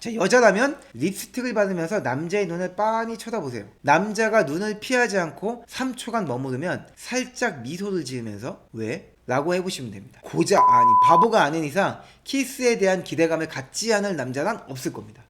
자, 여자라면 립스틱을 바르면서 남자의 눈을 빤히 쳐다보세요. 남자가 눈을 피하지 않고 3초간 머무르면 살짝 미소를 지으면서 왜? 라고 해보시면 됩니다. 바보가 아닌 이상 키스에 대한 기대감을 갖지 않을 남자란 없을 겁니다.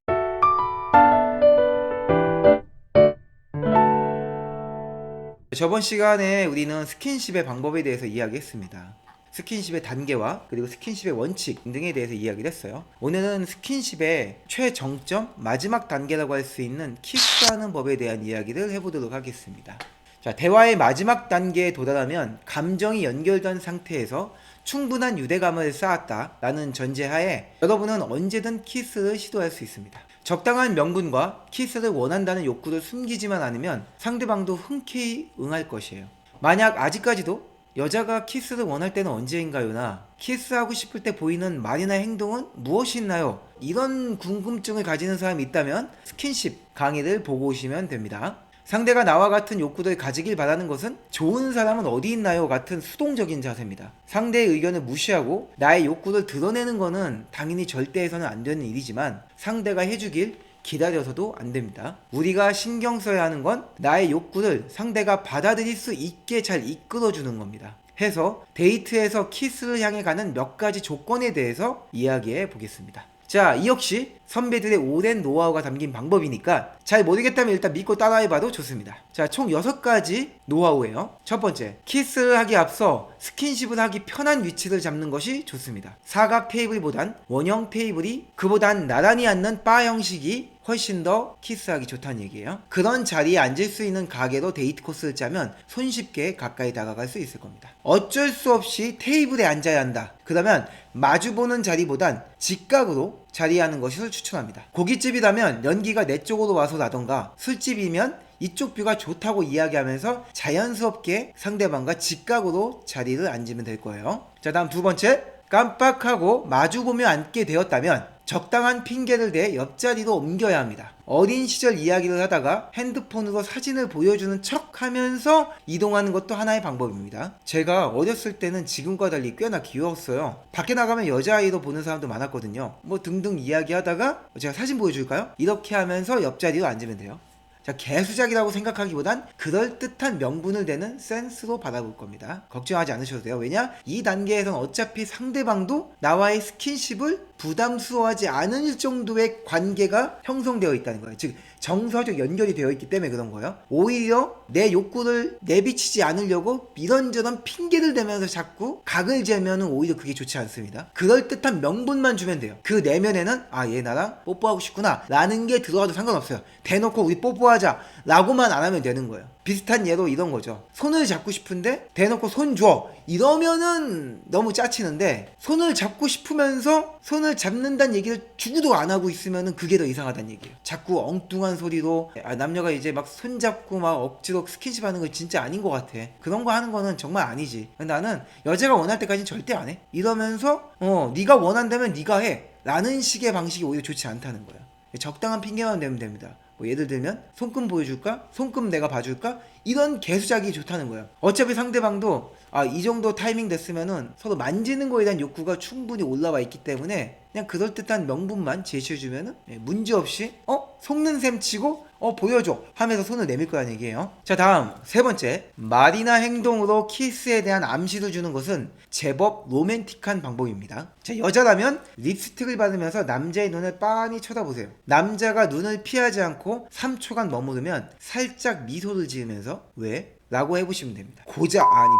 저번 시간에 우리는 스킨십의 방법에 대해서 이야기했습니다. 스킨십의 단계와 그리고 스킨십의 원칙 등에 대해서 이야기를 했어요. 오늘은 스킨십의 최정점, 마지막 단계라고 할 수 있는 키스하는 법에 대한 이야기를 해보도록 하겠습니다. 자, 대화의 마지막 단계에 도달하면 감정이 연결된 상태에서 충분한 유대감을 쌓았다라는 전제하에 여러분은 언제든 키스를 시도할 수 있습니다. 적당한 명분과 키스를 원한다는 욕구를 숨기지만 않으면 상대방도 흔쾌히 응할 것이에요. 만약 아직까지도 여자가 키스를 원할 때는 언제인가요나 키스하고 싶을 때 보이는 말이나 행동은 무엇이 있나요? 이런 궁금증을 가지는 사람이 있다면 스킨십 강의를 보고 오시면 됩니다. 상대가 나와 같은 욕구를 가지길 바라는 것은 좋은 사람은 어디 있나요? 같은 수동적인 자세입니다. 상대의 의견을 무시하고 나의 욕구를 드러내는 것은 당연히 절대해서는 안 되는 일이지만 상대가 해주길 기다려서도 안 됩니다. 우리가 신경 써야 하는 건 나의 욕구를 상대가 받아들일 수 있게 잘 이끌어주는 겁니다. 해서 데이트에서 키스를 향해 가는 몇 가지 조건에 대해서 이야기해 보겠습니다. 자, 이 역시 선배들의 오랜 노하우가 담긴 방법이니까 잘 모르겠다면 일단 믿고 따라해봐도 좋습니다. 자, 총 6가지 노하우예요. 첫 번째, 키스를 하기 앞서 스킨십을 하기 편한 위치를 잡는 것이 좋습니다. 사각 테이블보단 원형 테이블이 그보단 나란히 앉는 바 형식이 훨씬 더 키스하기 좋다는 얘기예요. 그런 자리에 앉을 수 있는 가게로 데이트 코스를 짜면 손쉽게 가까이 다가갈 수 있을 겁니다. 어쩔 수 없이 테이블에 앉아야 한다. 그러면 마주보는 자리보단 직각으로 자리하는 것을 추천합니다. 고깃집이라면 연기가 내 쪽으로 와서 라던가 술집이면 이쪽 뷰가 좋다고 이야기하면서 자연스럽게 상대방과 직각으로 자리를 앉으면 될 거예요. 자, 다음 두 번째, 깜빡하고 마주보며 앉게 되었다면 적당한 핑계를 대 옆자리로 옮겨야 합니다. 어린 시절 이야기를 하다가 핸드폰으로 사진을 보여주는 척 하면서 이동하는 것도 하나의 방법입니다. 제가 어렸을 때는 지금과 달리 꽤나 귀여웠어요. 밖에 나가면 여자아이로 보는 사람도 많았거든요. 뭐 등등 이야기하다가 제가 사진 보여줄까요? 이렇게 하면서 옆자리로 앉으면 돼요. 자, 개수작이라고 생각하기보단 그럴듯한 명분을 대는 센스로 바라볼 겁니다. 걱정하지 않으셔도 돼요. 왜냐? 이 단계에선 어차피 상대방도 나와의 스킨십을 부담스러워하지 않을 정도의 관계가 형성되어 있다는 거예요. 즉 정서적 연결이 되어 있기 때문에 그런 거예요. 오히려 내 욕구를 내비치지 않으려고 이런저런 핑계를 대면서 자꾸 각을 재면은 오히려 그게 좋지 않습니다. 그럴듯한 명분만 주면 돼요. 그 내면에는 얘 나랑 뽀뽀하고 싶구나 라는 게 들어와도 상관없어요. 대놓고 우리 뽀뽀하자 라고만 안 하면 되는 거예요. 비슷한 예로 이런 거죠. 손을 잡고 싶은데 대놓고 손 줘 이러면은 너무 짜치는데, 손을 잡고 싶으면서 손을 잡는다는 얘기를 주고도 안 하고 있으면은 그게 더 이상하다는 얘기예요. 자꾸 엉뚱한 소리로 남녀가 이제 막 손잡고 막 억지로 스킨십 하는 거 진짜 아닌 것 같아. 그런 거 하는 거는 정말 아니지. 나는 여자가 원할 때까지는 절대 안 해. 이러면서 네가 원한다면 네가 해 라는 식의 방식이 오히려 좋지 않다는 거예요. 적당한 핑계만 대면 됩니다. 뭐 예를 들면 손금 보여줄까? 손금 내가 봐줄까? 이런 개수작이 좋다는 거예요. 어차피 상대방도 이 정도 타이밍 됐으면은 서로 만지는 거에 대한 욕구가 충분히 올라와 있기 때문에 그냥 그럴듯한 명분만 제시해주면은 문제없이 속는 셈 치고 보여줘 하면서 손을 내밀 거라는 얘기예요. 자, 다음 세 번째, 말이나 행동으로 키스에 대한 암시를 주는 것은 제법 로맨틱한 방법입니다. 자, 여자라면 립스틱을 바르면서 남자의 눈을 빤히 쳐다보세요. 남자가 눈을 피하지 않고 3초간 머무르면 살짝 미소를 지으면서 왜? 라고 해보시면 됩니다.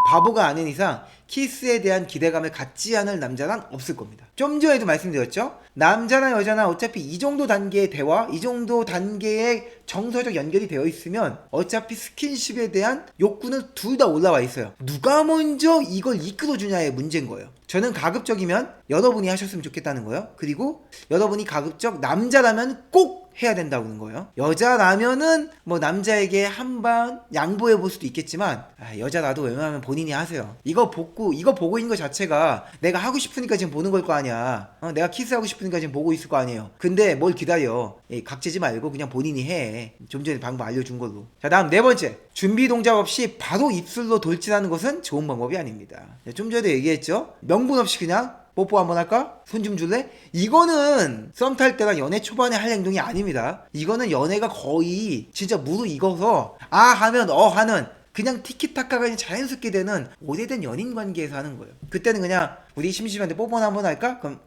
바보가 아닌 이상 키스에 대한 기대감을 갖지 않을 남자란 없을 겁니다. 좀 전에도 말씀드렸죠? 남자나 여자나 어차피 이 정도 단계의 대화, 이 정도 단계의 정서적 연결이 되어 있으면 어차피 스킨십에 대한 욕구는 둘 다 올라와 있어요. 누가 먼저 이걸 이끌어주냐의 문제인 거예요. 저는 가급적이면 여러분이 하셨으면 좋겠다는 거예요. 그리고 여러분이 가급적 남자라면 꼭 해야 된다는 거예요. 여자라면은 뭐 남자에게 한번 양보해 볼 수도 있겠지만 여자라도 웬만하면 본인이 하세요. 이거 보고 있는 것 자체가 내가 하고 싶으니까 지금 보는 걸 거 아니야. 내가 키스하고 싶으니까 지금 보고 있을 거 아니에요. 근데 뭘 기다려. 각지지 말고 그냥 본인이 해. 좀 전에 방법 알려준 걸로. 자, 다음 네 번째, 준비 동작 없이 바로 입술로 돌진하는 것은 좋은 방법이 아닙니다. 좀 전에도 얘기했죠. 명분 없이 그냥 뽀뽀 한번 할까? 손 좀 줄래? 이거는 썸 탈 때나 연애 초반에 할 행동이 아닙니다. 이거는 연애가 거의 진짜 무르익어서 아 하면 하는 그냥 티키타카가 그냥 자연스럽게 되는 오래된 연인 관계에서 하는 거예요. 그때는 그냥 우리 심심한데 뽀뽀나 한번 할까? 그럼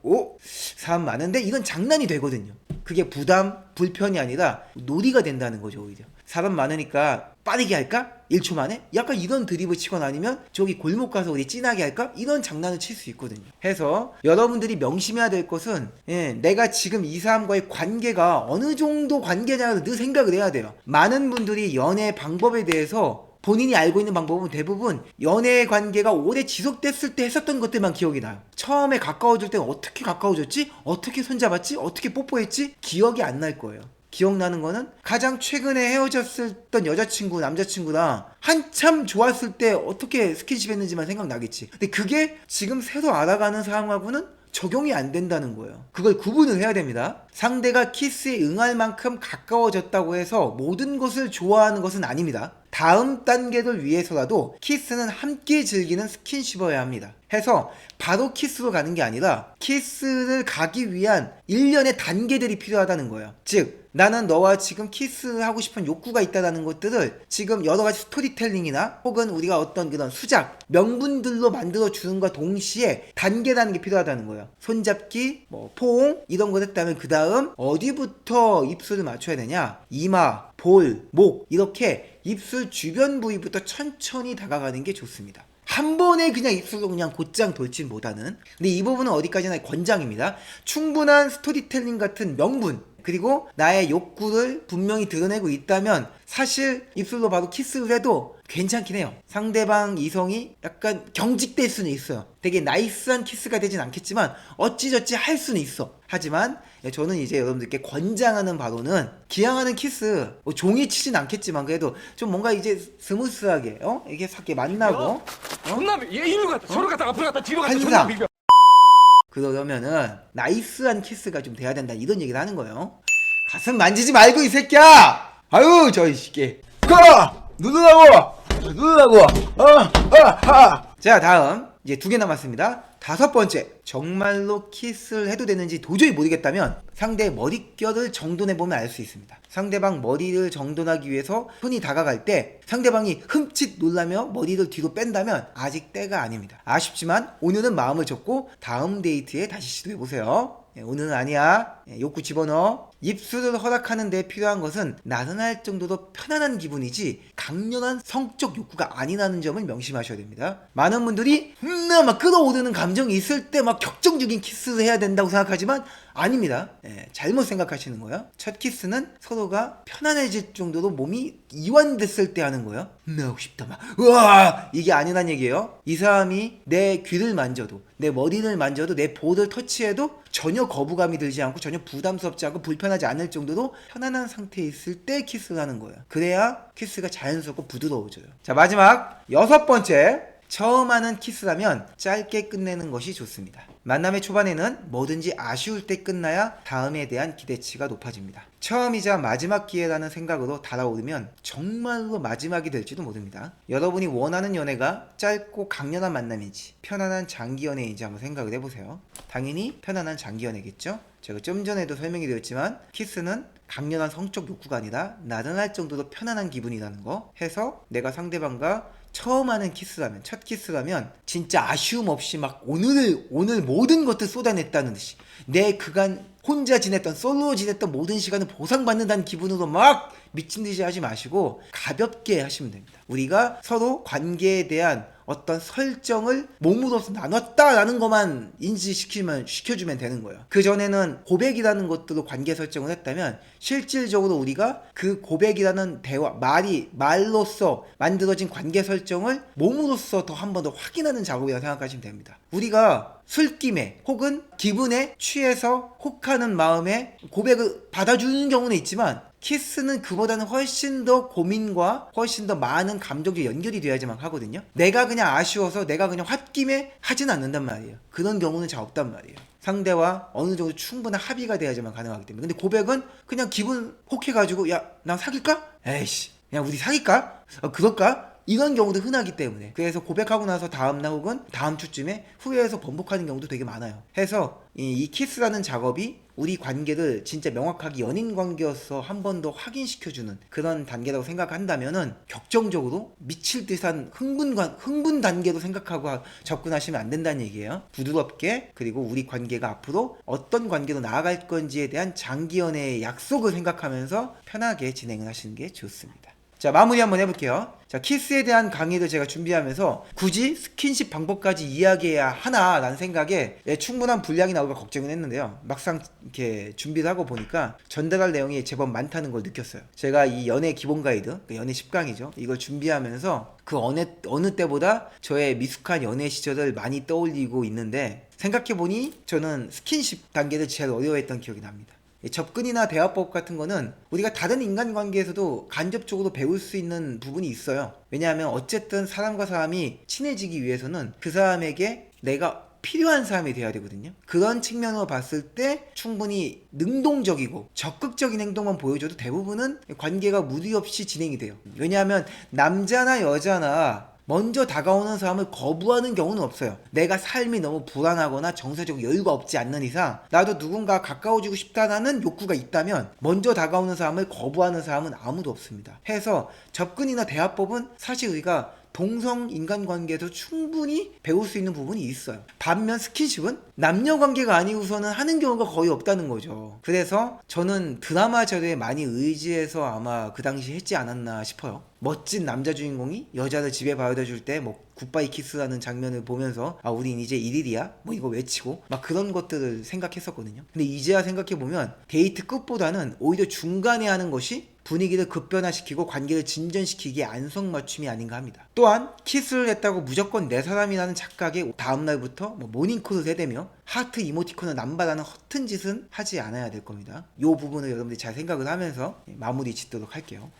사람 많은데 이건 장난이 되거든요. 그게 부담, 불편이 아니라 놀이가 된다는 거죠. 오히려 사람 많으니까 빠르게 할까? 1초 만에? 약간 이런 드립을 치거나 아니면 저기 골목 가서 우리 진하게 할까? 이런 장난을 칠 수 있거든요. 해서 여러분들이 명심해야 될 것은 내가 지금 이 사람과의 관계가 어느 정도 관계냐를 늘 생각을 해야 돼요. 많은 분들이 연애 방법에 대해서 본인이 알고 있는 방법은 대부분 연애 관계가 오래 지속됐을 때 했었던 것들만 기억이 나요. 처음에 가까워질 때는 어떻게 가까워졌지? 어떻게 손잡았지? 어떻게 뽀뽀했지? 기억이 안 날 거예요. 기억나는 거는 가장 최근에 헤어졌었던 여자친구, 남자친구랑 한참 좋았을 때 어떻게 스킨십 했는지만 생각나겠지. 근데 그게 지금 새로 알아가는 사람하고는 적용이 안 된다는 거예요. 그걸 구분을 해야 됩니다. 상대가 키스에 응할 만큼 가까워졌다고 해서 모든 것을 좋아하는 것은 아닙니다. 다음 단계를 위해서라도 키스는 함께 즐기는 스킨십이어야 합니다. 해서 바로 키스로 가는 게 아니라 키스를 가기 위한 일련의 단계들이 필요하다는 거예요. 즉 나는 너와 지금 키스하고 싶은 욕구가 있다는 것들을 지금 여러 가지 스토리텔링이나 혹은 우리가 어떤 그런 수작, 명분들로 만들어 주는과 동시에 단계라는 게 필요하다는 거예요. 손잡기, 포옹 이런 거 했다면 그 다음 어디부터 입술을 맞춰야 되냐? 이마, 볼, 목 이렇게 입술 주변 부위부터 천천히 다가가는 게 좋습니다. 한 번에 그냥 입술로 그냥 곧장 돌진보다는. 근데 이 부분은 어디까지나 권장입니다. 충분한 스토리텔링 같은 명분 그리고 나의 욕구를 분명히 드러내고 있다면 사실 입술로 바로 키스를 해도 괜찮긴 해요. 상대방 이성이 약간 경직될 수는 있어요. 되게 나이스한 키스가 되진 않겠지만 어찌저찌 할 수는 있어. 하지만 저는 이제 여러분들께 권장하는 바로는 기왕하는 키스 종이 치진 않겠지만 그래도 좀 뭔가 이제 스무스하게 이게 싹 만나고 존나 얘 일로 갔다 저로 갔다 앞으로 갔다 뒤로 갔다 한상. 존나 비벼. 그러려면은 나이스한 키스가 좀 돼야 된다 이런 얘기를 하는 거예요. 가슴 만지지 말고 이 새끼야. 아유 저 이 새끼 누르라고. 자 다음 이제 2개 남았습니다. 5번째, 정말로 키스를 해도 되는지 도저히 모르겠다면 상대의 머릿결을 정돈해보면 알 수 있습니다. 상대방 머리를 정돈하기 위해서 손이 다가갈 때 상대방이 흠칫 놀라며 머리를 뒤로 뺀다면 아직 때가 아닙니다. 아쉽지만 오늘은 마음을 접고 다음 데이트에 다시 시도해보세요. 오늘은 아니야. 욕구 집어넣어. 입술을 허락하는 데 필요한 것은 나른할 정도로 편안한 기분이지 강렬한 성적 욕구가 아니라는 점을 명심하셔야 됩니다. 많은 분들이 막 끌어오르는 감정이 있을 때 막 격정적인 키스를 해야 된다고 생각하지만 아닙니다. 잘못 생각하시는 거예요. 첫 키스는 서로가 편안해질 정도로 몸이 이완됐을 때 하는 거예요. 하고 싶다 막 우와 이게 아니란 얘기예요. 이 사람이 내 귀를 만져도 내 머리를 만져도 내 볼을 터치해도 전혀 거부감이 들지 않고 전혀 부담스럽지 않고 불편하지 않을 정도로 편안한 상태에 있을 때 키스를 하는 거예요. 그래야 키스가 자연스럽고 부드러워져요. 자 마지막 6번째, 처음 하는 키스라면 짧게 끝내는 것이 좋습니다. 만남의 초반에는 뭐든지 아쉬울 때 끝나야 다음에 대한 기대치가 높아집니다. 처음이자 마지막 기회라는 생각으로 달아오르면 정말로 마지막이 될지도 모릅니다. 여러분이 원하는 연애가 짧고 강렬한 만남인지 편안한 장기 연애인지 한번 생각을 해보세요. 당연히 편안한 장기 연애겠죠? 제가 좀 전에도 설명이 드렸지만 키스는 강렬한 성적 욕구가 아니라 나른할 정도로 편안한 기분이라는 거 해서 내가 상대방과 처음 하는 키스라면, 첫 키스라면 진짜 아쉬움 없이 막 오늘 모든 것들 쏟아냈다는 듯이 내 그간 혼자 지냈던 솔로 지냈던 모든 시간을 보상받는다는 기분으로 막 미친 듯이 하지 마시고 가볍게 하시면 됩니다. 우리가 서로 관계에 대한 어떤 설정을 몸으로서 나눴다라는 것만 시켜주면 되는 거예요. 그전에는 고백이라는 것들로 관계 설정을 했다면 실질적으로 우리가 그 고백이라는 대화, 말로써 만들어진 관계 설정을 몸으로써 더 한 번 더 확인하는 작업이라고 생각하시면 됩니다. 우리가 술김에 혹은 기분에 취해서 혹하는 마음에 고백을 받아주는 경우는 있지만 키스는 그보다는 훨씬 더 고민과 훨씬 더 많은 감정이 연결이 돼야지만 하거든요. 내가 그냥 아쉬워서 내가 그냥 홧김에 하진 않는단 말이에요. 그런 경우는 잘 없단 말이에요. 상대와 어느 정도 충분한 합의가 돼야지만 가능하기 때문에. 근데 고백은 그냥 기분 혹해가지고 야, 나 사귈까? 에이씨, 그냥 우리 사귈까? 그럴까? 이런 경우도 흔하기 때문에, 그래서 고백하고 나서 다음날 혹은 다음 주쯤에 후회해서 번복하는 경우도 되게 많아요. 해서 이 키스라는 작업이 우리 관계를 진짜 명확하게 연인 관계여서 한 번 더 확인시켜주는 그런 단계라고 생각한다면은 격정적으로 미칠 듯한 흥분 단계로 생각하고 접근하시면 안 된다는 얘기예요. 부드럽게, 그리고 우리 관계가 앞으로 어떤 관계로 나아갈 건지에 대한 장기 연애의 약속을 생각하면서 편하게 진행을 하시는 게 좋습니다. 자, 마무리 한번 해볼게요. 자, 키스에 대한 강의를 제가 준비하면서 굳이 스킨십 방법까지 이야기해야 하나 라는 생각에 충분한 분량이 나올까 걱정은 했는데요. 막상 이렇게 준비를 하고 보니까 전달할 내용이 제법 많다는 걸 느꼈어요. 제가 이 연애 기본 가이드, 연애 10강이죠. 이걸 준비하면서 그 어느 때보다 저의 미숙한 연애 시절을 많이 떠올리고 있는데, 생각해보니 저는 스킨십 단계를 제일 어려워했던 기억이 납니다. 접근이나 대화법 같은 거는 우리가 다른 인간관계에서도 간접적으로 배울 수 있는 부분이 있어요. 왜냐하면 어쨌든 사람과 사람이 친해지기 위해서는 그 사람에게 내가 필요한 사람이 돼야 되거든요. 그런 측면으로 봤을 때 충분히 능동적이고 적극적인 행동만 보여줘도 대부분은 관계가 무리 없이 진행이 돼요. 왜냐하면 남자나 여자나 먼저 다가오는 사람을 거부하는 경우는 없어요. 내가 삶이 너무 불안하거나 정서적 여유가 없지 않는 이상 나도 누군가 가까워지고 싶다는 욕구가 있다면 먼저 다가오는 사람을 거부하는 사람은 아무도 없습니다. 해서 접근이나 대화법은 사실 우리가 동성 인간관계에서 충분히 배울 수 있는 부분이 있어요. 반면 스킨십은 남녀관계가 아니고서는 하는 경우가 거의 없다는 거죠. 그래서 저는 드라마 자료에 많이 의지해서 아마 그 당시 했지 않았나 싶어요. 멋진 남자 주인공이 여자를 집에 바래다 줄 때 뭐 굿바이 키스라는 장면을 보면서 아, 우린 이제 1일이야? 뭐 이거 외치고 막 그런 것들을 생각했었거든요. 근데 이제야 생각해보면 데이트 끝보다는 오히려 중간에 하는 것이 분위기를 급변화시키고 관계를 진전시키기에 안성맞춤이 아닌가 합니다. 또한 키스를 했다고 무조건 내 사람이라는 착각에 다음날부터 모닝콜을 해대며 하트 이모티콘을 남발하는 허튼 짓은 하지 않아야 될 겁니다. 이 부분을 여러분들이 잘 생각을 하면서 마무리 짓도록 할게요.